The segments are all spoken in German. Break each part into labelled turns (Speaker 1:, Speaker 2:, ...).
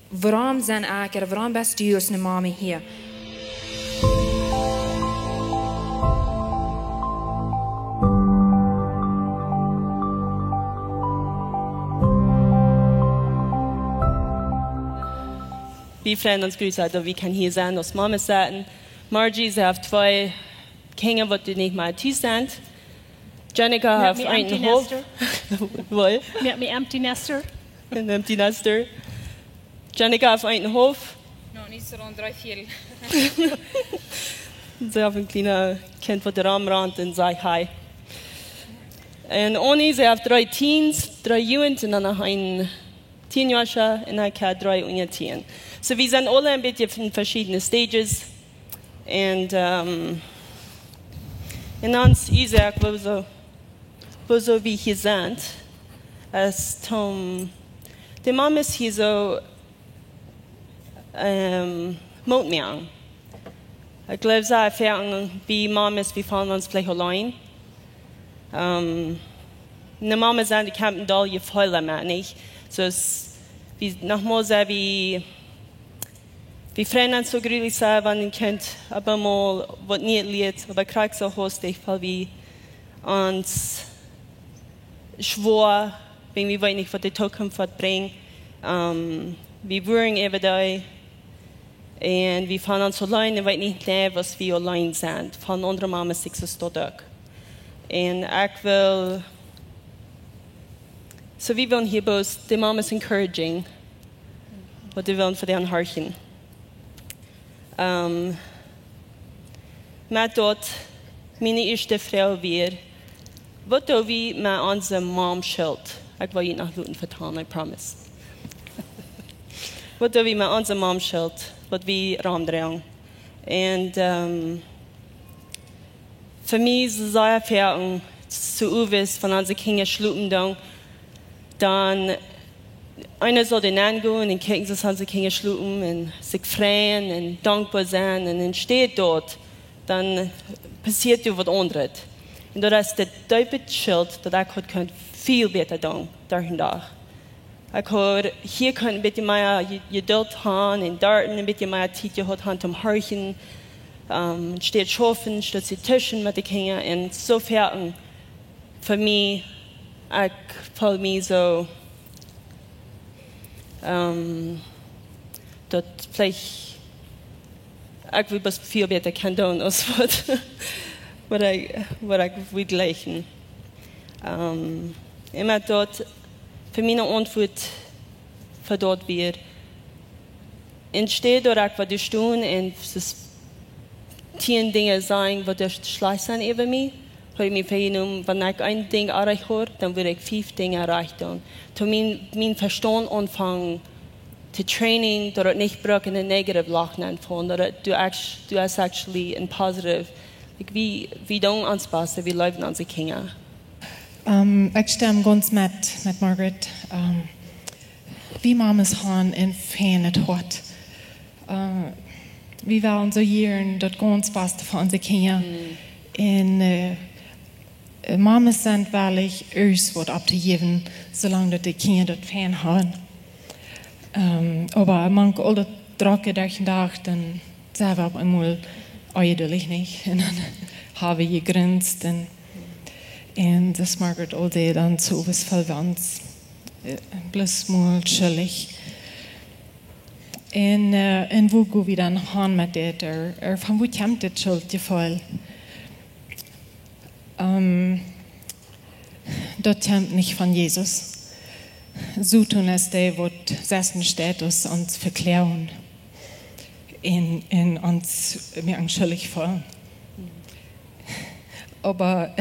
Speaker 1: waarom zijn ik waarom best du als een mama hier?
Speaker 2: Vi freuen uns grüße, dass wir hier sein, als Mama sagen. Margie, sie hat 2 Kinder, die nicht mal tief sind. Janica hat einen Hof. Wohl?
Speaker 3: Met me empty nester.
Speaker 2: Ein empty nester. Janica hat einen Hof.
Speaker 1: Nou, niet zo rond 3, 4.
Speaker 2: Sie hat ein kleines Kind, das am Rand und sagt Hi. Und Oni, sie hat 3 Teens, 3 Jugend und dann noch ein 10-Jähriger und dann 3 unter 10. So wir sind alle ein bisschen in verschiedenen Stages. Und in uns, Isaac, wo so wie hier sind, als Tom, die Mama ist hier so Mutmang. Ich glaube, so Erfahrungen wie Mamas, wir fallen uns vielleicht allein. Eine Mama sagt, die kann da ihr Feuer mehr nicht. So es wie nochmal so wie freuen uns so gründlich sein, wenn ein Kind aber mal was nicht lebt, aber kriegt so hostig, weil wir uns schwor, wenn wir wollen nicht, was die Zukunft bringt. Wir wollen eben da und wir fahren uns allein, wir wollen nicht lernen, was wir allein sind. Von anderen Mama sich so stark. Und ich will, so wir wollen hier bloß die Mamas encouraging, was wir wollen von denen horchen. Met dort, meine erste Frau weer, wat do we met onze mom schild? Ik wil je nog looten vertalen, I promise. Wat do we met onze mom schild, wat we raamdragen? En voor mij is het zeer erfaring, zu uwis van onze kinderen schlupen dan einer soll den angehen und gucken, dass unsere Kinder schlucken und sich freuen und dankbar sein und dann steht dort, dann passiert ja was anderes. Und das ist das David-Schild, das ich viel besser tun, durch. Hier kann ein bisschen mehr Geduld haben und dort ein bisschen mehr Zeit haben zum Horchen, steht schaffen, steht zu Tischen mit den Kindern und insofern für mich, ich fühle mich so, dat vielleicht ich will viel besser kann tun als was ich will gleichen. Immer dort für meine Antwort für dort wir entsteht oder was ich tun und es 10 Dinge sein, was der schlecht sein über mich. Wenn ich ein Ding erreicht habe, dann würde ich 5 Dinge erreicht haben. Mein Verstand anfangen, zu Training, dass ich nicht in eine negative Lachen von, dass du hast actually in positive, like wie tun uns passen, wie leben unsere Kinder.
Speaker 4: Ich stimme ganz mit Margaret. Wie Mamas haben in Fähne hat. Wir wollen so hören, das ganz Beste für unsere Kinder. Und Mamas sind wirklich uns was abzugeben, solange die Kinder das Fan haben. Aber manche alle Dracke durch den Tag, dann sind wir einmal eidelig nicht. Und dann haben wir gegrinst. Und das Margaret all day dann so was verwandt. Bloß mal chillig. Und wo gehen wir dann hin mit dem? Von wo kommt das Schuldgefühl? Das kommt nicht von Jesus. So tun es die, die sessen Status uns verklären. In uns mir anschuldig vor. Aber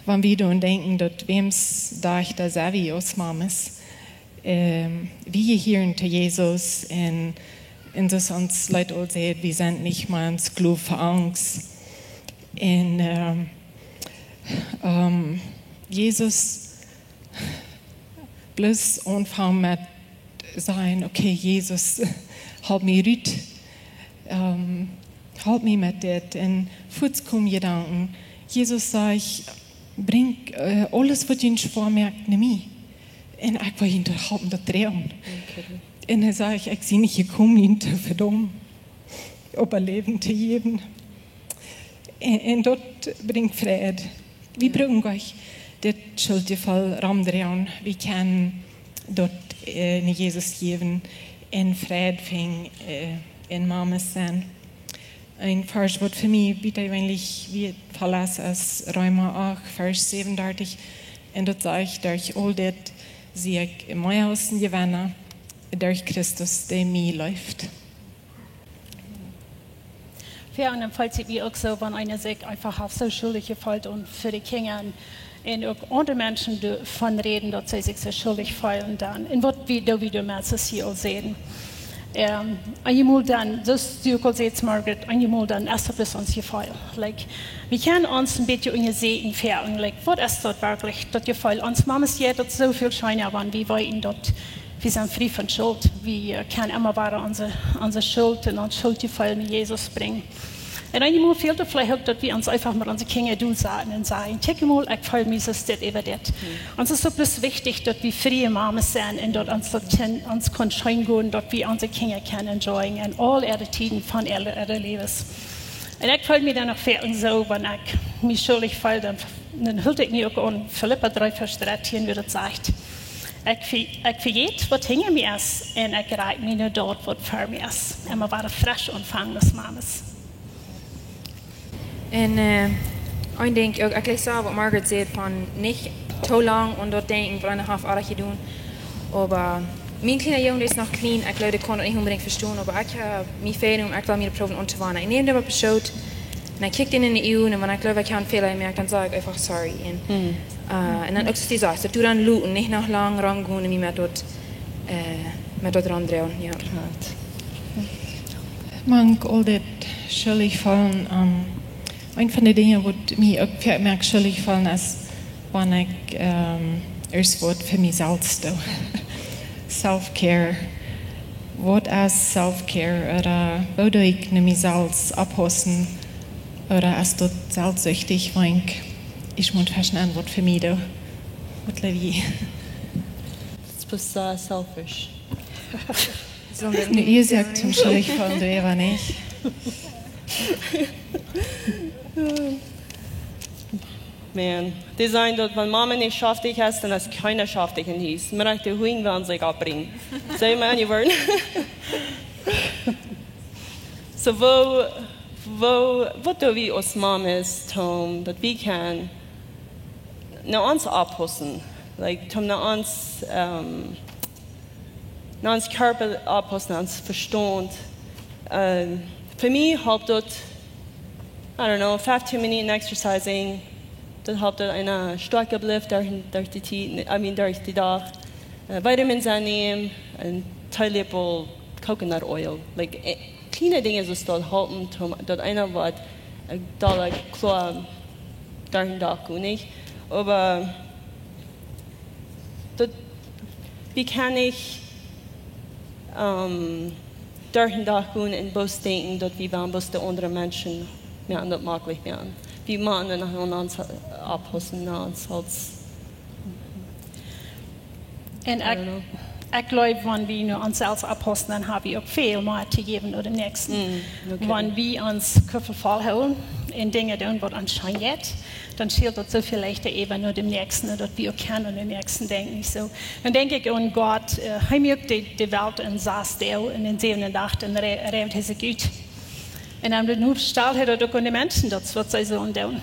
Speaker 4: wenn wir dann denken, dass wem's da ich da selber aus Mames, wir hier zu Jesus und das uns Leute all sehen, wir sind nicht mal ins Glut für Angst. Und Jesus bloß anfangen mit sein, okay, Jesus, halt mich rüt, halt mich mit das. Und kurz kommen Gedanken, Jesus sagt, bring alles, was ihr vormerkt, nicht mir. Und ich will ihn halten, das drehen. En hij zei, ik zie niet gekomen te verdom, op een leven te geven. En dat brengt vrede. We brauchen euch dit schuldgeval ramdrein. We kunnen dat in Jesus geven en vrede ving in Mames zijn. Ein Vers wat für mich bitte eigentlich wie verlassen als Römer 8, Vers 37. Und dort sagt, durch all das sehe ich in meinem Haus gewinnen, durch Christus, der mir läuft.
Speaker 3: Ja, und dann fällt es mir auch so, wenn einer sich einfach auf so schuldig gefällt und für die Kinder und auch andere Menschen davon reden, dass sie sich so schuldig fühlen dann. Und was wir da wieder mehr zu hier sehen. Einmal dann, das du auch sagst, Margaret, einmal dann erst bis uns gefallen. Like, wir können uns ein bisschen ungesehen fähren. Like, was ist das wirklich, das Gefühl? Uns Mamas ja, das so viel Schein haben, wie wollen dort, wir sind frei von Schuld. Wir können immer weiter unsere Schuld und unsere Schuldgefühl mit Jesus bringen. Und einmal fehlt es vielleicht auch, dass wir uns einfach mit unseren Kindern durchsagen und sagen, check mal, ich fühle mich so, das über das. Uns ist so bloß wichtig, dass wir freie Mamas sind und dass uns kann schein gehen, dass wir unsere Kinder können enjoyen und all ihre Tiden von ihrem Lebens. Und ich fühle mich dann auch fertig so, wenn ich mich schuldig fühle, dann hüllt ich mich auch an Philippa 3, Vers 13, wie das sagt. Ich vergeet wat hinter mir ist und ich reite mich nur dort, was für mir ist. Und wir waren frisch empfangen als Mamas.
Speaker 1: En ik denk ook, ik lees wat Margaret zei van niet te lang en dat denken van een half jaar doen. Maar mijn kleine jongen is nog klein, ik glaube, ik kon het niet unbedingt verstaan, maar ik heb mijn Fähigkeit, ik wil mir proben und zu warnen. Ich nehme das beschaut und ich kicke in die EU und wenn ich glaube, ich kann Fehler merken, dann sage ich einfach sorry. Und dann auch so die Sache, dass du dann looten, nicht noch lang rangehen und mich mit dort randrehen. Ja.
Speaker 4: Man all das schuldig fallen Een van de dingen wat mij ook merk schuldig vallen is wanneer ik eerst wat voor mezelf doe. Self-care. Wat is self-care? Oder wo doe ik naar mezelf oppassen? Oder is dat zelfsüchtig, want ik moet verstaan wat voor mij doe? Wat leef je?
Speaker 2: Het is selfish.
Speaker 4: Nu, ihr sagt zum schuldig fallen, du Eva nicht.
Speaker 2: Man, die sagen dort, wenn Mama nicht schafft dich hast, dann ist keiner schafft dich in dies. Man möchte Huing werden sich abbringen. Sei mal die Wörter. So wo do wir als Mamas tun, dass wir können nach uns abpassen, like tun nach uns Körper abpassen, nach uns Verstand. Für mich helpt dort, I don't know, 15 Minuten exercising. Das helpt dort eine starke Bliff durch die Tag. Vitamins annehmen, ein Teilöffel Coconut Oil. Like, kleine Dinge, die dort halten, dort einer wird da klar durch den Tag nicht. Aber dort, wie kann ich durch den Tag gehen und bloß denken, dass wir bloß die anderen Menschen mehr an das möglich werden. Wie man dann uns abpassen, uns als.
Speaker 3: Und ich glaube, wenn wir nur uns selbst abpassen, dann haben wir auch viel mehr zu geben oder dem Nächsten. Okay. Wenn wir uns Köpfe vollholen in Dinge tun, was anscheinend geht, dann schielt das so viel leichter eben nur dem Nächsten, dass wir auch kennen und dem Nächsten denken. So, dann denke ich an Gott, er mögt die Welt und saß der in den 7. Tag und redet er sich gut. Und dann nur stellt er auch an die Menschen, das wird sie so tun.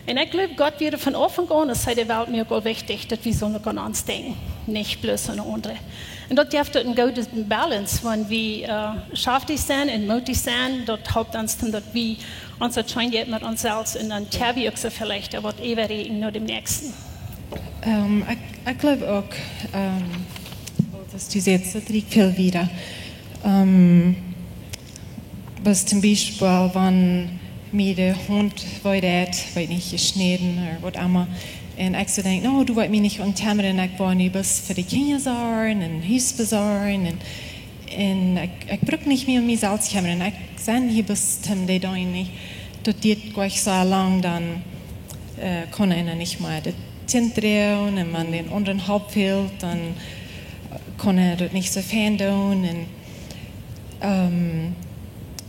Speaker 3: Und ich glaube, Gott wird von Anfang an, es sei der Welt mir auch wichtig, dass wir so an uns denken, nicht bloß an andere. Und dort gibt es eine gute Balance, wenn wir schaftig sind und mutig sind, dort helpt uns dann, dass wir uns entscheiden mit uns selbst und dann haben wir auch so vielleicht, aber eben reden nur dem Nächsten.
Speaker 4: Ich glaube auch, dass du jetzt das liegt viel wieder. Was zum Beispiel, wenn mir der Hund wollte, weil nicht geschnitten oder was immer, und ich so denke, no, du wolltest mich nicht unternehmen, ich war nicht bis für die Kinder sorgen und Haus besorgen und ich brauche nicht mehr um mich selbst zu kümmern. Ich sage hier bis zum Detail nicht, das geht gleich so lang, dann kann einer nicht mehr das Kind drehen und man den anderen Haupt fehlt, dann konnte dort nicht so fan tun. Und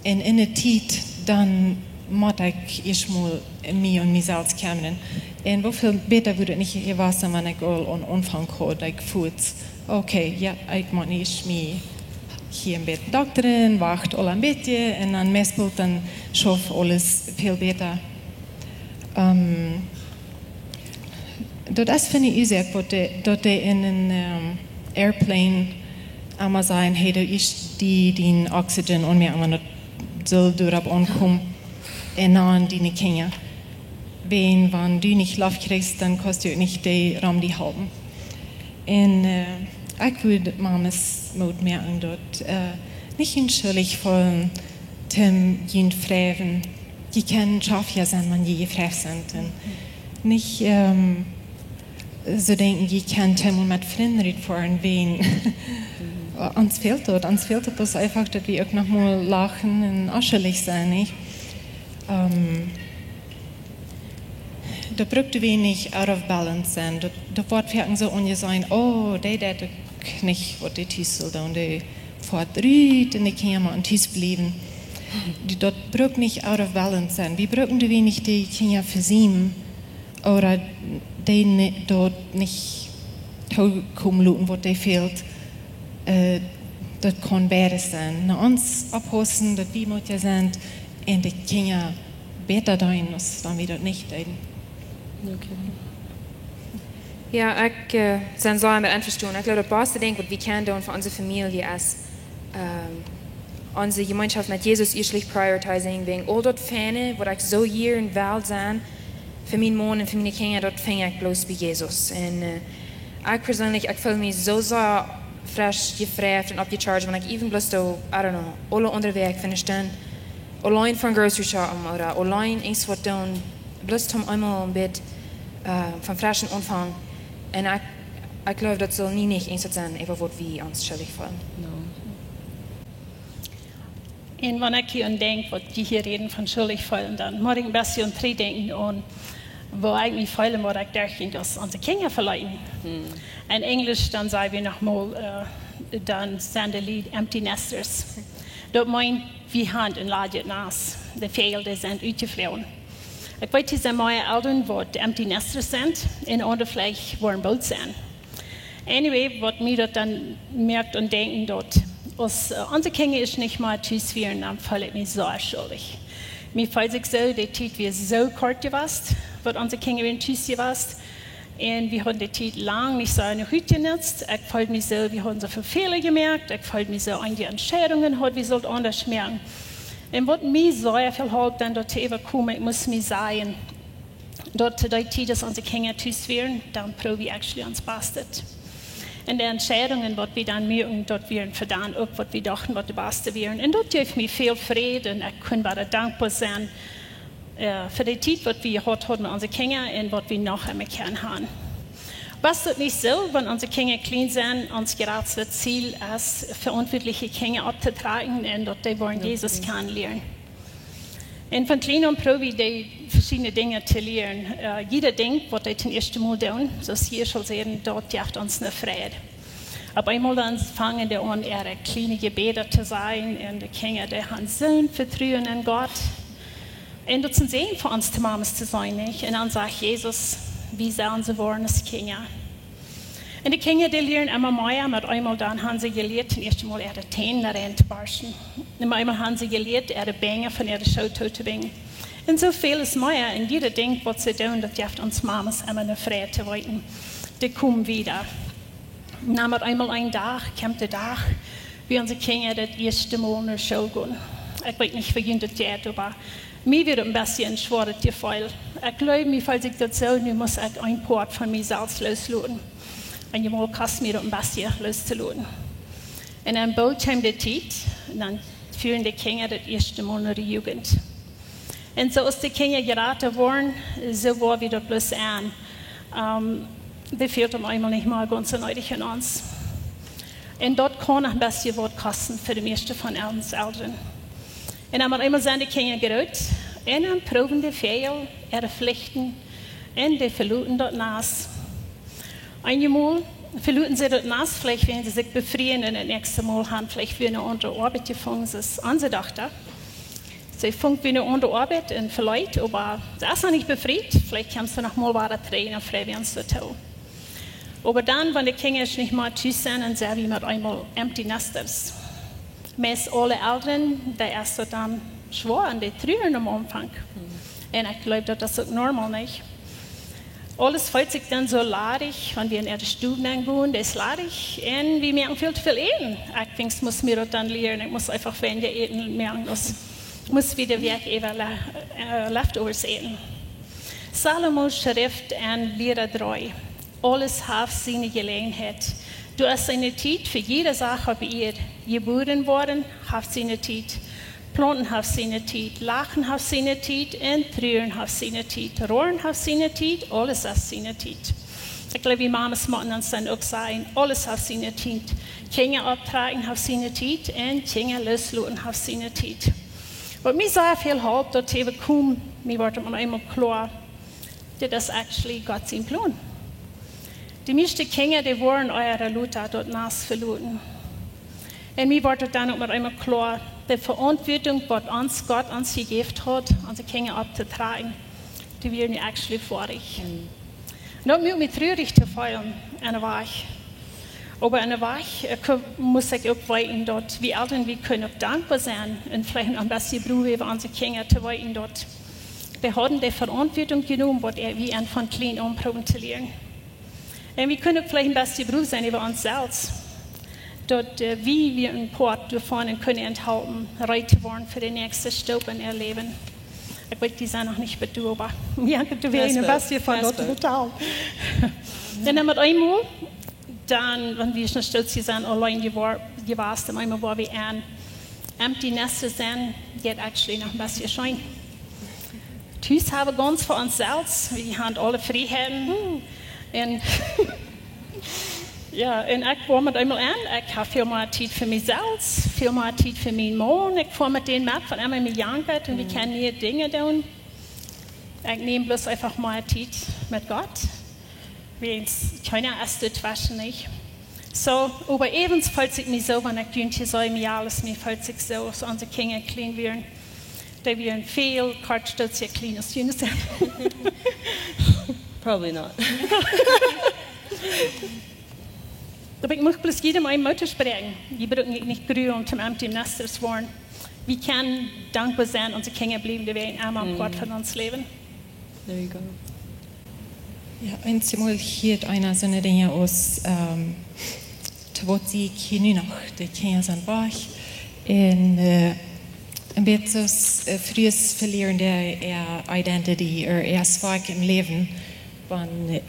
Speaker 4: in der Zeit, dann musste ich mal mich und mich selbst kämen. Und wofür besser würde nicht gewesen, wenn ich an Anfang hatte, ich fühlte, okay, ja, ich muss nicht mich hier ein bisschen doktoren, wacht alle ein bisschen und dann meestal dann schafft alles viel besser. Dat vind ik uzak, dat de in een airplane allemaal zijn, hey, dat is die oxygen onmerken, dat zal erop aankomen en dan die kinderen. Wenn du nicht Lauf kriegst, dann kannst du nicht die Raum die haben. Und ich würde Mamas Mut merken, dort nicht entschuldig von dem jeden Fragen, die können scharf ja sein, wenn die gefragt sind. Und nicht so denken, die können Tim mit Freunden fahren, wen uns fehlt das einfach, dass wir auch nochmal lachen und aschelig sein, nicht? Da braucht wenig out of balance sein. Da wird werden so ungesehen, oh, der nicht, was die Tiesel da und die fährt rüht und die Kinder und Ties blieben. Dort braucht nicht out of balance sein. Wir brauchen da wenig die Kinder für sie oder die dort nicht kommen, was die fehlt. Das kann beides sein. Na uns abhosten, dass wir Mutter sind und die Kinder besser sein, als wenn wir dort nicht sein.
Speaker 2: Okay.
Speaker 1: Ja, ich bin so mit einverstanden. Ich glaube, das beste Ding, was wir können tun für unsere Familie ist, unsere Gemeinschaft mit Jesus ehrlich priorisieren, wegen all dort Fähne, wo ich so hier in der Welt sein, für meinen Mann und für meine Kinder, dort fänge ich bloß bei Jesus. Und ich persönlich, ich fühle mich so frisch gefragt und abgecharged, wenn ich even bloß so, I don't know, alle unterwegs finde ich dann, allein von Grocery shoppen oder allein irgendwas tun, bloß um einmal ein bisschen vom frischen Anfang. Und ich glaube, das soll nie nicht sein, einfach was wir uns schuldig fühlen.
Speaker 2: No.
Speaker 3: Und wenn ich hier denke, was die hier reden von schuldig fühlen, dann muss ich ein bisschen denken an, wo eigentlich fühlen, was ich denke, dass unsere Kinder verleiten. In Englisch dann sagen wir nochmal, dann sind die Lied Empty Nesters. Das meint, wir haben ein Lager nass. Die Vögel, die sind ausgeflogen. Ich weiß, dass meine Eltern, die Empty Nesters sind, in andere vielleicht wollen Boot sein. Anyway, was mir das dann merkt und denken dort, unsere Kinder ist nicht mal tschüss werden, dann fühle ich mich so schuldig. Mir fällt sich so, die Zeit wird so kurz gewesen, was unsere Kinder werden tschüss gewesen. Und wir haben die Zeit lang nicht so eine Hütte genutzt. Ich fühle mich so, wir haben so viele Fehler gemerkt. Ich fühle mich so, einige Entscheidungen hat, wir sollten anders merken. Und was mir so viel hilft, dann dort zu kommen, ich muss mir sagen, dort die Zeit, dass unsere Kinder tschüss werden, dann probiere ich actually uns Bestes. Und die Entscheidungen, die wir dann merken, dort werden verdammt auch, was wir dachten, was die Beste wären. Und dort gibt mir viel Frieden und ich kann bare dankbar sein für die Zeit, die wir heute haben mit unseren Kindern und was wir noch einmal haben. Was ist nicht so, wenn unsere Kinder klein sind, uns gerade das Ziel ist, verantwortliche Kinder abzutragen und dort die wollen Jesus kennenlernen. Und von klein an probiere ich die verschiedenen Dinge zu lernen. Jeder denkt, was die zum ersten Mal tun, so hier schon sehen, dort jaft uns eine Freude. Aber einmal dann fangen die an, ihre kleine Gebete zu sein und die Kinder, die haben so ein Vertrauen in Gott. Und das ist ein Segen für uns, die Mamas zu sein, nicht? Und dann sagt Jesus, wie sollen sie wollen, als Kinder. Und die Kinder, die lernen immer mehr, mit einmal dann haben sie gelernt, zum ersten Mal ihre Täne reinzubarschen. Und einmal haben sie gelernt, ihre Beine von ihrer Schau zu bringen. Und so viel ist mehr, und jeder denkt, was sie tun, das hilft uns Mamas immer eine Freude zu weiten. Die kommen wieder. Und dann mit einmal ein Tag, kommt der Tag, wie unsere Kinder das erste Mal in der Schau gehen. Ich weiß nicht, wie das geht, aber mir wird ein bisschen schwer, das Gefühl. Ich glaube, mir fällt sich das so, ich muss ein Part von mir selbst loslassen. Und ich muss mir ein bisschen loszulassen. Und dann bald haben die Zeit, und dann führen die Kinder das erste Mal in die Jugend. Und so ist die Kinder geraten worden, so war wir das bloß an. Die fehlt einmal nicht mal ganz so nötig in uns. Und dort kann ein bisschen was kosten für die meisten von uns Eltern. Und dann einmal sind die Kinder gerührt, und dann proben die Fehler, ihre Pflichten, und die verluten dort nass. Einmal verluten sie dort nass, vielleicht werden sie sich befreien und das nächste Mal haben vielleicht wie eine andere Arbeit gefangen, das ist angedacht. Sie funkt wie eine andere Arbeit und vielleicht, aber sie ist noch nicht befreit, vielleicht haben sie noch mal weiter trainen, frei werden sie tun. Aber dann, wenn die Kinder nicht mal tschüss sind, dann sind wir mit einmal empty nesters. Meist alle Eltern, die erst dann schwor und die trüren am Anfang. Und ich glaube, das ist normal nicht. Alles fühlt sich dann so ladig, wenn wir in die Stube gehen, das ist ladig. Und wir merken viel zu viel eten. Ich denke, das muss mir das dann lernen. Ich muss einfach weniger eten merken. Ich muss wieder weg über Leftovers eten. Salomo schrift an Lieder 3. Alles hat seine Gelegenheit. Du hast eine Zeit für jede Sache bei ihr. Geboren worden, hat seine Zeit. Planten hat seine Zeit. Lachen hat seine Zeit. Und trüren hat seine Zeit. Rohren hat seine Zeit. Alles hat seine Zeit. Ich glaube, die Mamas machen uns dann auch sagen, alles hat seine Zeit. Kinder abtragen hat seine Zeit. Und Kinder loslassen hat seine Zeit. Was mir sehr viel hilft, dass wir kommen, mir wird man einmal klar, das ist actually Gott sein Plan. Die meisten Kinder, die wollen eure Luther dort nass verluten. Und mir wird dann auch mit einmal klar, die Verantwortung, was Gott uns gegeben hat, unsere Kinder abzutragen, die werden actually vorig. Und das macht mich traurig zu feiern, eine Woche. Aber eine Woche muss ich auch weiten dort, wie Eltern, wir können auch dankbar sein und vielleicht am besten Brüder über unsere Kinder zu weiten dort. Wir haben die Verantwortung genommen, was wir von klein an probieren zu lernen. Und wir können auch vielleicht ein bisschen Brüder sein über uns selbst. Dort, wie wir einen Port davon können enthalten, reite worden für den nächsten Stopp in ihr Leben. Ich weiß, die sind noch nicht bedu, aber wir können ein bisschen von dort total. Und dann mit einmal, dann, wenn wir schon stolz sind, allein gewasst, einmal, wo wir an empty Nester sind, geht actually noch ein bisschen Schein. Tschüss haben ganz für uns selbst, wir haben alle Freiheiten. Und ja, und ich war mit einmal an, ich habe viel mehr Zeit für mich selbst, viel mehr Zeit für meinen Mann, ich fahre mit denen mit, von einmal mit Jankert und wir können nie Dinge tun. Ich nehme bloß einfach mal Zeit mit Gott. Keiner erst das waschen nicht. So, aber ebenso fühlt sich mich so, wenn ich dünne so im Jahr alles, mir fühlt sich so, dass unsere Kinder clean werden. Da werden viel Kartstutz hier clean als Jünger sind.
Speaker 2: Probably not.
Speaker 3: Aber ich möchte bloß jedem ein Motto sprechen. Wir brauchen nicht grün und zum Empty Nesters waren. Wir können dankbar sein, unsere Kinder bleiben, die werden einmal Gott von uns leben.
Speaker 2: There you go.
Speaker 4: Ja, einmal hier einer so eine Dinge aus, wat zie ik hier nu nog? De kinderen zijn weg. En een beetje vroeg verlieren de identity, svaak im Leben,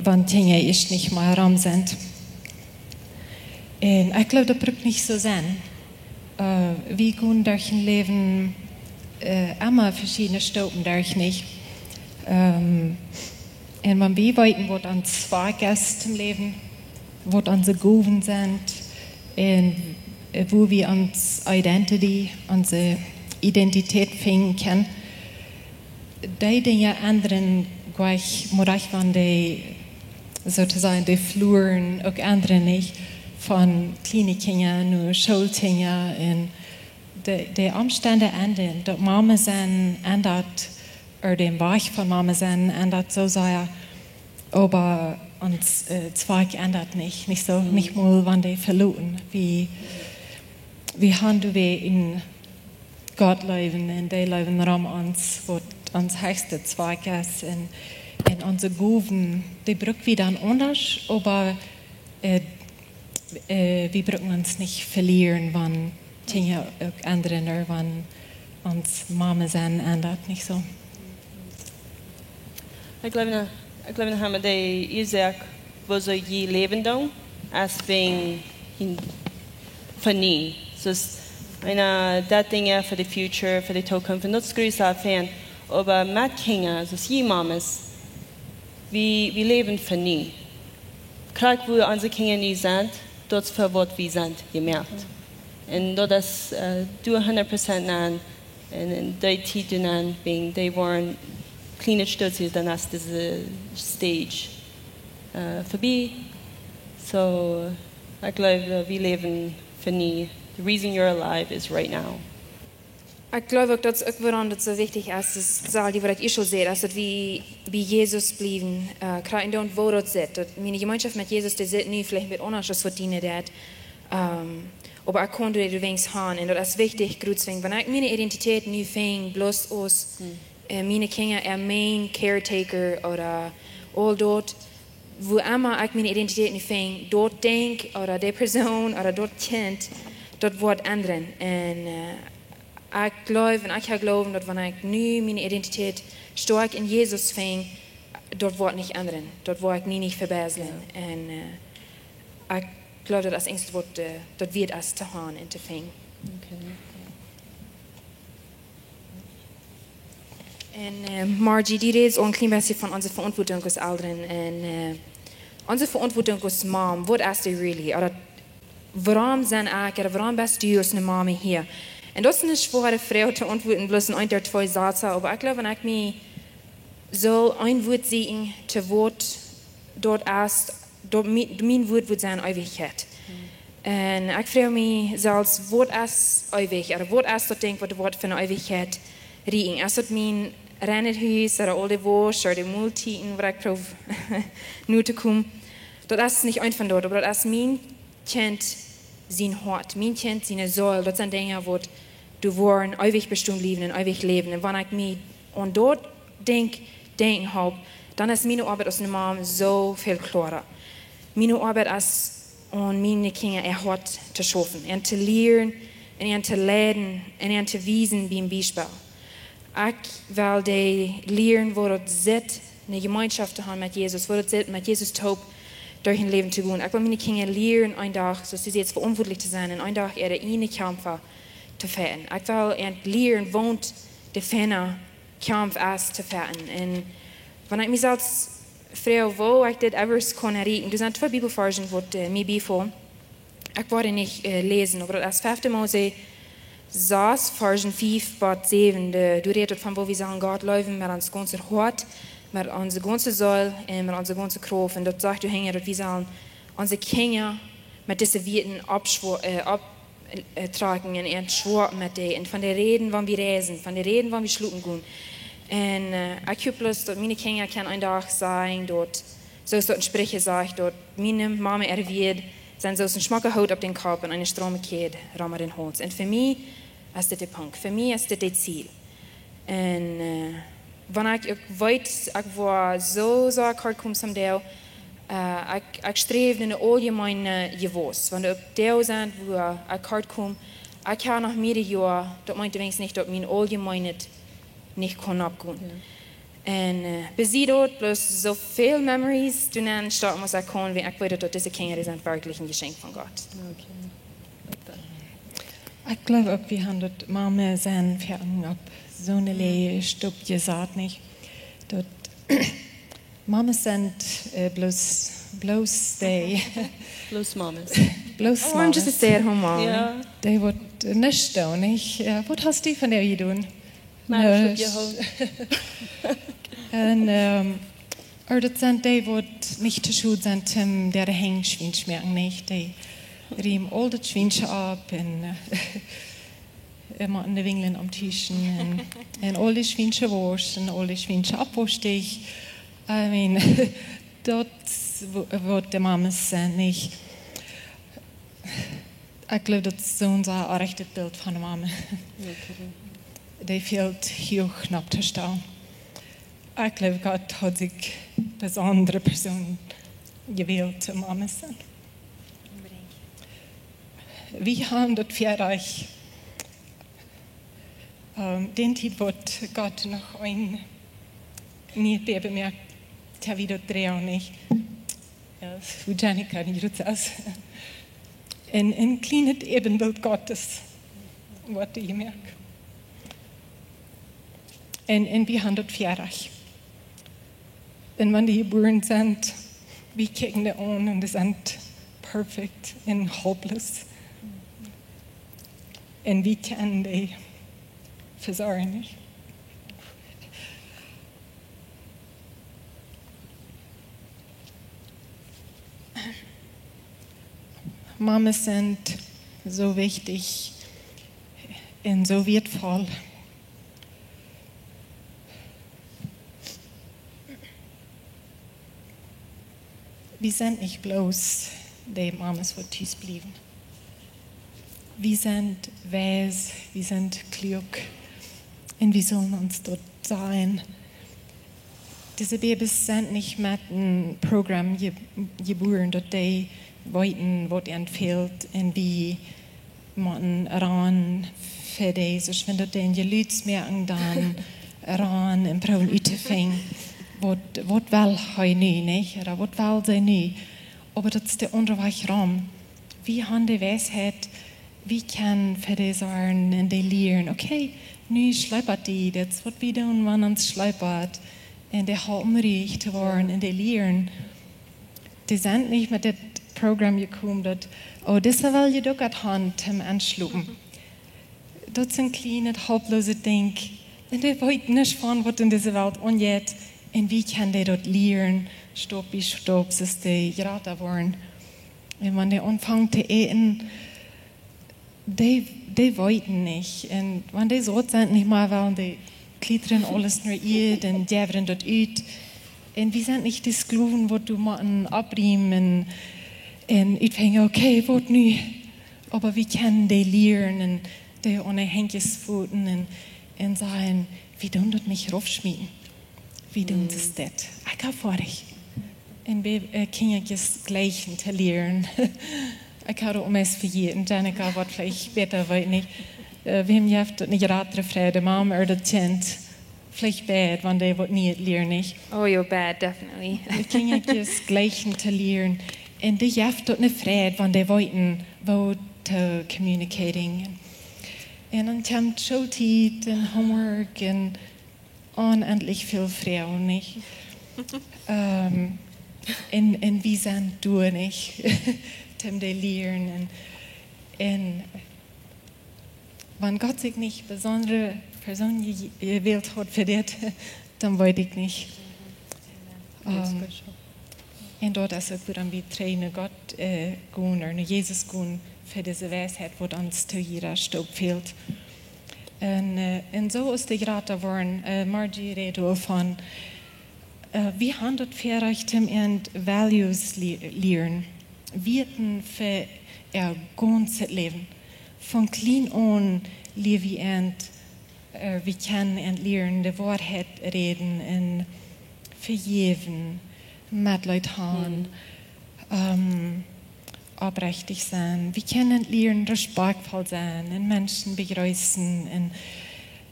Speaker 4: wann Dinge echt nicht mehr ram sind. En ich glaube, das braucht nicht so sein. Wir gehen durch ein Leben immer verschiedene Stufen durch nicht. Und wenn wir weiten, was uns Gäste im Leben, was unsere Gaben sind, und wo wir unsere Identität finden können, die Dinge anderen gleich, wenn die sozusagen die Fluren, auch andere nicht, von kleinen Kindern, nur Schulkinder, und die Umstände ändern, dass Mama sein ändert, oder den Weg von Mama sein ändert, so sehr, aber uns Zweig ändert nicht so, nicht mal, wenn die verloren, wie haben wir in Gott leben, und die leben um uns, wo uns höchste Zweig ist, und unsere Gaben, die brauchen wir dann anders, aber wir brauchen uns nicht verlieren, wenn Dinge ändern, oder wenn uns Mama sein ändert, nicht so.
Speaker 2: Ich glaube, haben die Isaac, wo so je leben dann, als wenn für nie. So ist eine der Dinge für die Future, für die Zukunft, und das grüßt auf Fan. Aber mit Kindern, so ist je Mamas, wir leben für nie. Gerade wo unsere Kinder nie sind, dort für was wir sind, gemerkt. Und das du 100% an, und die Titel an, die waren kleine Stütze, dann ist diese Stage vorbei. So, ich glaube, wir leben für nie. The reason you're alive is right now.
Speaker 1: Ik geloof ook dat het ook waarom dat zo wichtig is, is zal die wat ik schon sehe, dass dat wie Jesus blijven, krijgen dan wo dat zit. Dat mijn gemeenschap met Jezus, die zit nu vielleicht mit anders als wat die dat. Aber ich konnte das wenigstens haben und das ist wichtig, wenn ich meine Identität nu fing, bloß aus meine Kinder, mein Caretaker oder all dort, wo immer ich meine Identität nu fing, dort denk oder der Person oder dort Kind, dort wird ändern. Und ich glaube und ich glaube, dass wenn ich nu meine Identität stark in Jesus fing, dort wird nicht ändern, dort wird ich nie nicht verbessern. Und ich glaube, dat is iets dat we als te gaan en te vingen. En Margie, die redt ook een klein beetje van onze verantwoording als ouderen. En onze verantwoording als mom, wat is die really? Oder waarom zijn ik, oder waarom bist du als een mama hier? En dat is een schwere vraag te antwoorden, bloß in een der twee zaten. Aber ik geloof, wenn ik me zo een woord zien, te woord dort ist, mijn woord wordt zijn eeuwigheid. En ik vraag me zelfs, wat is eeuwig? Of wat is dat ding wat de woord van de eeuwigheid rieken? Is dat mijn rennerhuis, of al de was, of de multieten, waar ik proef nu te komen? Dat is niet een van dat, maar dat is mijn kind zijn hart, mijn kind zijn ziel. Dat zijn dingen wat du worden eeuwig bestimmt leven en eeuwig leven. En wanneer ik me aan dat denken heb, dan is mijn arbeid als een mom zo veel klarer. Mijn arbeid is om mijn kinderen hart te schaffen en te leren en te leiden en te wijzen bij een bijspel. Ik wil die leren waar het zit, een gemeenschap te hebben met Jezus, waar het zit met Jezus te hoop door hun leven te gaan. Ik wil mijn kinderen leren een dag, zoals ze jetzt verantwoordelijk te zijn, en een dag de ene kamp te vechten. Ik wil leren, want de fijne kamp is te vechten. En wanneer ik mezelf vraag, wo ik dit evers kon herinneren, er zijn twee Bibelversen wat mij bijvallen. Ik wou niet lezen, maar dat is 5. Mose 6, Versen 5 tot 7. Du redet van wo wir sagen, Gott laufen mit uns ganze Hort, mit onze ganze Seele und mit onze ganze Kraft. Und dort sagt du hänger, dass wir sagen, unsere Kinder mit diesen Werten abtragen und schwör mit denen. Und von den Reden, wann wir reisen, von den Reden, wann wir schlucken gehen. Und ich habe bloß, dass meine Kinder können einen Tag sagen, dort, so ist dort ein Sprecher sagt, dort, meine Mama wird, sind so ein schmacker Haut auf den Kopf und eine stramme Kehle rammer den Hals. Und für mich ist das der Punkt, für mich ist das das Ziel. Und wenn ich weiß, ich war so hart komme zum Teil, ich strebe in allgemeine Gewusst. Wenn du der sind, wo ich hart komme, ich kann nach mehreren Jahren, das meint übrigens nicht, dass mein allgemeines nicht kann abgehen. Und bis dort bloß so viele Memories, du nennst, statt muss ich kann, wie ich weiß, dass diese Kinder sind wirklich ein Geschenk von Gott.
Speaker 4: Ich glaube, ob wir haben dort Mama sein Ferien, ob so eine Lehe Stub gesagt nicht. Dort Mamas sind bloß die.
Speaker 2: Bloß Mamas.
Speaker 4: Bloß
Speaker 1: Oh, I'm just a stay-at-home mom.
Speaker 2: Ja.
Speaker 4: Die wird nicht tun, nicht? Was hast du von der getan?
Speaker 2: Maar
Speaker 4: En dat zijn die wat niet te goed zijn, der hängt schwinsch merken nicht. Die riem al dat schwinsch ab en immer an de Wingeln am Tischen en al die schwinsche waschen, al die schwinsche abwastig. I mean, dat wordt de mamas zijn niet. Ik geloof dat zo'n errechtet beeld van de mama. Die fehlt hoch knapp zu stehen. Ich glaube, Gott hat sich besondere Personen gewählt, um Mama zu sein. Wir haben das für euch den Typ, wird Gott noch ein nicht bemerkt, der wieder drehen nicht. Ja, für Janika, die das ein kleines Ebenbild Gottes, wird ihr merken. En wir haben das für euch. Und wenn die geboren sind, wir kicken die an und die sind perfekt und hopeless. Und wir können die versorgen. Mamas sind so wichtig und so wertvoll. Wir sind nicht bloß die Mamas, die tief blieben. Wir sind weise, wir sind klug und wir sollen uns dort sein. Diese Babys sind nicht mit einem Programm geboren, dort die wollten, was ihnen fehlt, und wie man ran für die, so wenn dort die Leute merken, dann ran im Braun utefing, was will er nu, nicht? Oder was will sie nu? Aber das ist der Unterweich Raum. Wie haben die Weisheit, wie kann für die sagen, und die lernen, okay, nu schleppert die, das wird wir tun, wenn uns schleppert. Und die halten ruhig zu werden, und die lernen. Die sind nicht mit dem Programm gekommen, dass, oh, das will ich doch an Hand zum Anschlucken. Das sind kleine, halblose Dinge. Und die wollten nicht von, was in dieser Welt angeht. Und wie kann die dort lernen, Stopp wie Stopp, dass die gerade waren. Und wenn die anfangen zu essen, die wollten nicht. Und wenn die so sind, nicht mal, weil die Klettern alles nur ihr, und jävern dort ut. Und wir sind nicht die Sklaven, wo du mal abriemen und utfängen, okay, was nu? Aber wir können die lernen, die ohne Henkesfoten und sagen, wie tun das mich raufschmieden? Wie tun das das? Ich habe vor dich. Und wir können das Gleiche zu lernen. Ich habe auch mehr für jeden. Janica wird vielleicht besser, weiß nicht. Wem heeft niet raad vrede, mam dat kind. Vielleicht bad, wenn die wat niet lernen.
Speaker 1: Oh, you're bad, definitely.
Speaker 4: Die Kinder das Gleiche zu lernen. Und die heeft dat niet vrede, wenn die wollten, wo zu communicating. Und dann kommt Schulzeit und Homework und unendlich viel Frauen, nicht? Und wir sind durch, nicht? Zum die lernen. Und wenn Gott sich nicht besondere Person gewählt hat für das, dann wollte ich nicht. Und dort ist es dann wie trainen Gott gehen oder Jesus gehen für diese Weisheit, wo uns zu jeder Staub fehlt. Und so ist die gerade geworden, Margie redet von, wie handelt vielleicht und Values lernen, Werten für ihr ganzes Leben. Von klein an leben wir können lernen, die Wahrheit reden und vergeben, mit Leuten haben, aufrichtig sein. Wir können lernen, respektvoll sein und Menschen begrüßen.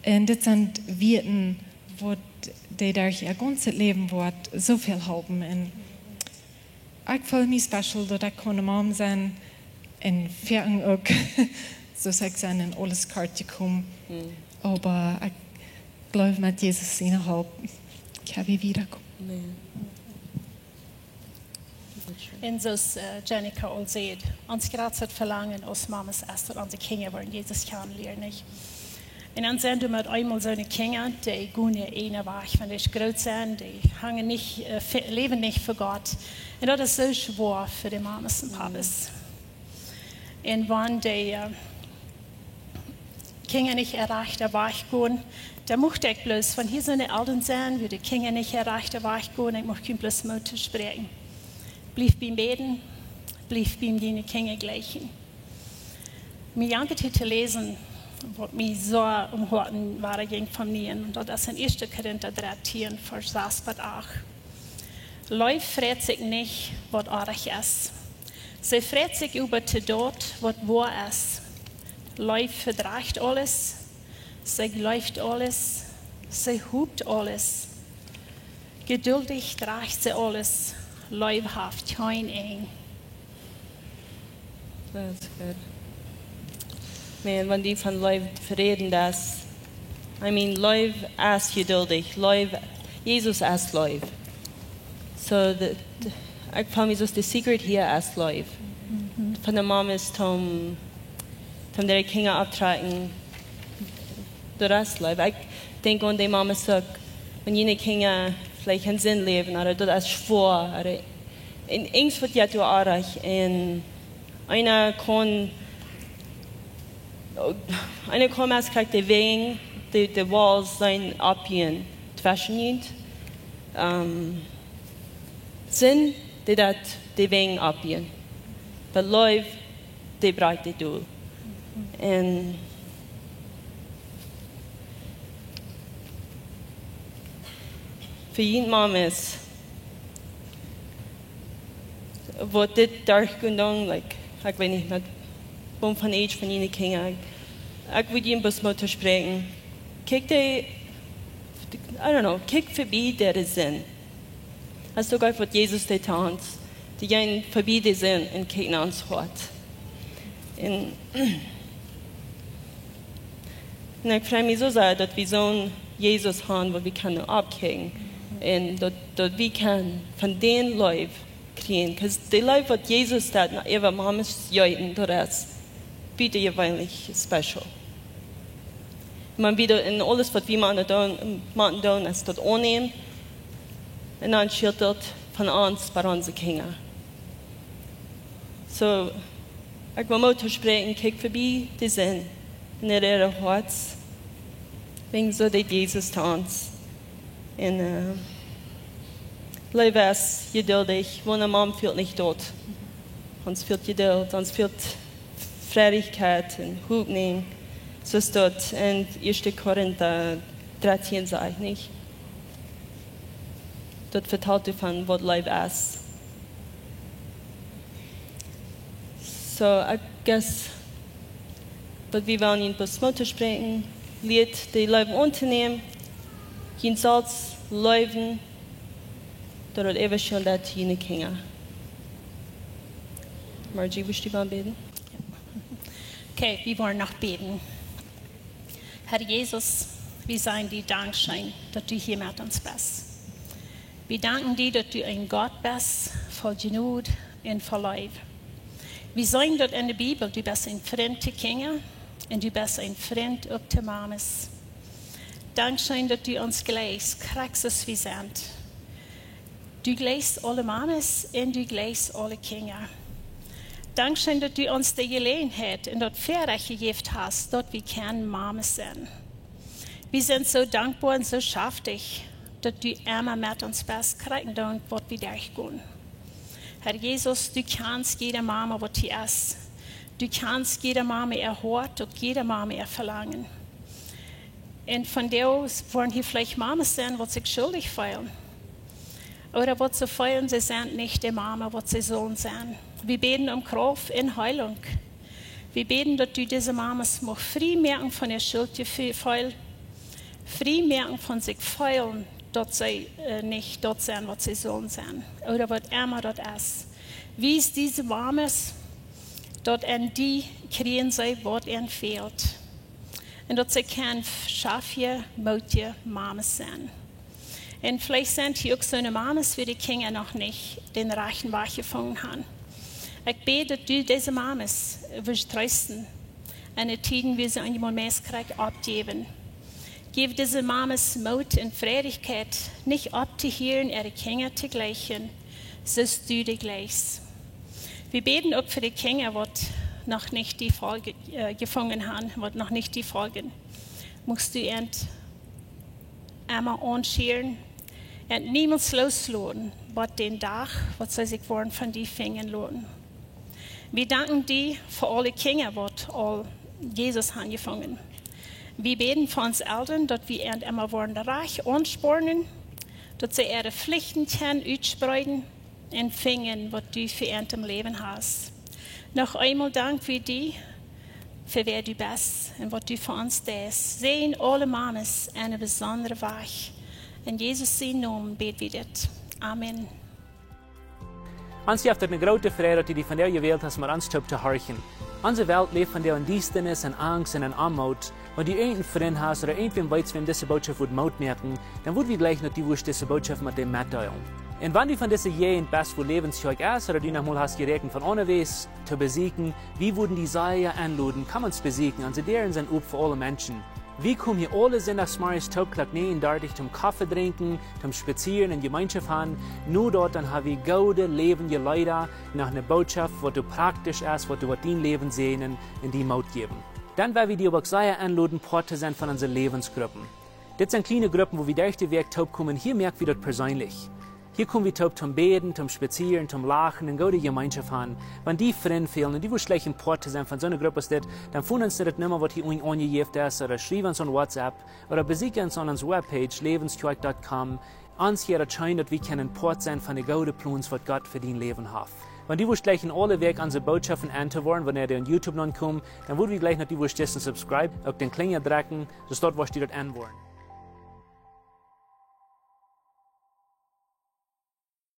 Speaker 4: Und das sind Werten, die durch ihr ganzes Leben so viel haben. Und ich fühle mich special, dass ich eine Mom sein und Ferien auch. So sag ich in alles Karte kommen. Aber ich glaube, mit Jesus innerhalb kann ich wiederkommen.
Speaker 3: En zoals Janica al zei, ons grootste verlangen als mama's is dat onze kinderen worden Jezus gaan leren. En dan zijn we met eenmaal zo'n kinderen, die gaan je ene weg, wenn die groot zijn, die hangen niet, leven niet voor God. En dat is zo zwaar voor de mama's en papa's. En wanneer die kinderen niet erreicht weggaan, dan mocht ik bloos van hier zijn de Eltern zijn, wie de kinderen niet erreicht weggaan, ik mocht geen bloos moeten spreken. Blijf bij beden, blijf bij die kinderen gleichen. Mir janket hier te lezen, wat mij zo omhoorten waren ging van mij, en dat is in 1. Korinther 13, vers 6 tot 8. Leuf freut sich nicht, was arg ist. Sie freut sich über die Tod, was wahr ist. Leuf verdragt alles, sie läuft alles, sie hupt alles. Geduldig tragt sie alles, leibhaft kein eng.
Speaker 2: That's good. Man, wenn die von Leib reden, das, Leib ist geduldig, Jesus ist Leib. So, ich fand mir so, the secret hier ist Leib. Von der Mama ist Tom der Kinder abtragen, das ist Leib. Ich denke, wenn die Mama sagt, wenn jene Kinder vielleicht einen Sinn leben, oder das ist schwor, oder in irgendwas wird ja du arg, und einer kann meist kriegt die Wegen, die Walls sein abgehen, zwischen Sinn, die dat die Wegen abgehen. Aber Leute, die braucht die du. Und für jeden Mann ist, wo dit durchgegangen, like, ich weiß nicht, mit von Age von ihnen Kinder, ich würde ihnen bis mal sprechen. Kijk die, I don't know, kijk vorbei der Sinn. Hast du gehört, was Jesus getan hat? Die gehen vorbei der Sinn und kicken ans Hort. Und ich freue mich so sehr, dass wir so einen Jesus haben, wo wir können abkicken. Und dass wir können von den Leuten kriegen. Weil die Leute, was Jesus hat, nach ihrer Mamas jeuden, das ist wieder gewöhnlich special. Man wieder in alles, was wir machen, ist das annehmen und dann schildert von uns bei unseren Kindern. So, ich will mal sprechen, kiek vorbei die Sinn in ihre Herz, wegen so, dass Jesus tanzt. Und bleib es geduldig, wo eine Mom fühlt nicht dort. Uns fühlt Geduld, uns fühlt Freudigkeit und Hoffnung. So ist dort in 1. Korinther 13, sage ich nicht. Dort vertraut du von, was Leib ist. So, ich guess, was wir wollen ihn bis Mutter sprechen, Lied, die Leib unternehmen, ihn Salz, Leuven, dort eben schon das jene Kinder. Margie, willst du mal beten?
Speaker 3: Okay, wir wollen noch beten. Herr Jesus, wir sagen dir Dankeschön, dass du hier mit uns bist. Wir danken dir, dass du ein Gott bist, voll Genug und voll Liebe. Wir sagen dort in der Bibel, du bist ein Freund der Kinder und du bist ein Freund auch der Mamas. Dankeschön, dass du uns gleich kriegst, was wir sind. Du gleichst alle Mamas und du gleichst alle Kinder. Dankeschön, dass du uns die Gelegenheit und das Vorrecht gegeben hast, dort wir keine Mamas sind. Wir sind so dankbar und so schaftig, dass du immer mit uns bist, kriegen und was wir durchgehen. Herr Jesus, du kannst jede Mama, was sie ist. Du kannst jede Mama erhört und jede Mama verlangen. Und von der wollen hier vielleicht Mamas sein, was sich schuldig fühlen. Oder was sie fühlen, sie sind nicht die Mama, was sie sollen sein. Wir beten um Kraft in Heilung. Wir beten, dass du diese Mamas frei merken von der Schuldgefühl, frei merken von sich fühlen, dass sie nicht dort sind, was sie sollen sein. Oder was immer dort ist. Wie ist diese Mamas, dort an die kriegen sie, was ihnen fehlt. Und dass sie keine schaffe, mutige Mamas sein. Und vielleicht sind hier auch so eine Mamas, für die Kinder noch nicht den reichen Weg gefunden haben. Ich bete, dass du diese Mamas willst trösten, in den Tiden, wie sie einmal mehr abgeben. Gib diese Mamas Mut und Freudigkeit, nicht abzuhören, ihre Kinder zu gleichen, sollst du die gleichst. Wir beten auch für die Kinder, die noch nicht die Folge gefangen haben, die noch nicht die Folgen. Musst du einmal anschauen und niemals loslassen, was den Tag, was sie sich wollen, von die Fingern lassen. Wir danken dir für alle Kinder, die all Jesus haben gefangen. Wir beten für uns Eltern, dass wir immer wollen reich anspornen, dass sie ihre Pflichten können aussprechen und finden, was du für ihr im Leben hast. Noch einmal danken wir dir für wer du bist und was du für uns tust. Sehen alle Mamas eine besondere Weg. In Jesus' Namen beten wir das. Amen.
Speaker 5: Ons heeft een grote vrede dat die van jou gewählt hast, maar ons te horchen. Onze Welt lebt von der Dienstinnis und Angst und Armut. Wenn du irgendeinen Freund hast oder irgendwen weißt, wem diese Botschaft wird Maut merken, dann wird wir gleich noch die Wurst diese Botschaft mit dem mitteilen. Und wenn du von dieser Jähen bist, wo lebenszeug ist, oder du noch mal hast gerechnet von unterwegs zu besiegen, wie würden die Seile anladen, kann man es besiegen, also deren sind up für alle Menschen. Wir kommen hier alle Sonntagsmorgens taubklag nähen, dartig zum Kaffee trinken, zum Spazieren in Gemeinschaft haben. Nur dort dann haben wir gute, lebende Leute nach einer Botschaft, was du praktisch ist, was du was dein Leben sehen in die Maut geben. Dann werden wir dir aber sehr anladen, Part zu sein von unseren Lebensgruppen. Das sind kleine Gruppen, wo wir durch den Weg taub kommen. Hier merken wir das persönlich. Hier kommen wir taub zum Beten, zum Spazieren, zum Lachen und gute Gemeinschaft haben. Wenn die Freunde fehlen und die wollen schlecht ein Part zu sein von so einer Gruppe ist, dann finden uns das nicht mehr, was hier angegeben ist, oder schreiben uns an WhatsApp, oder besuchen uns an unserer Webpage, lebenskirche.com. Uns hier erscheint, dass wir können Part sein von den guten Plänen, was Gott für dein Leben hat. Wenn die gleich in alle Weg unsere Botschaften anzuhören, wenn ihr auf YouTube noch kommt, dann würden wir gleich noch die subscribe, auf den Klinger drücken, so dort, was die dort anwollen.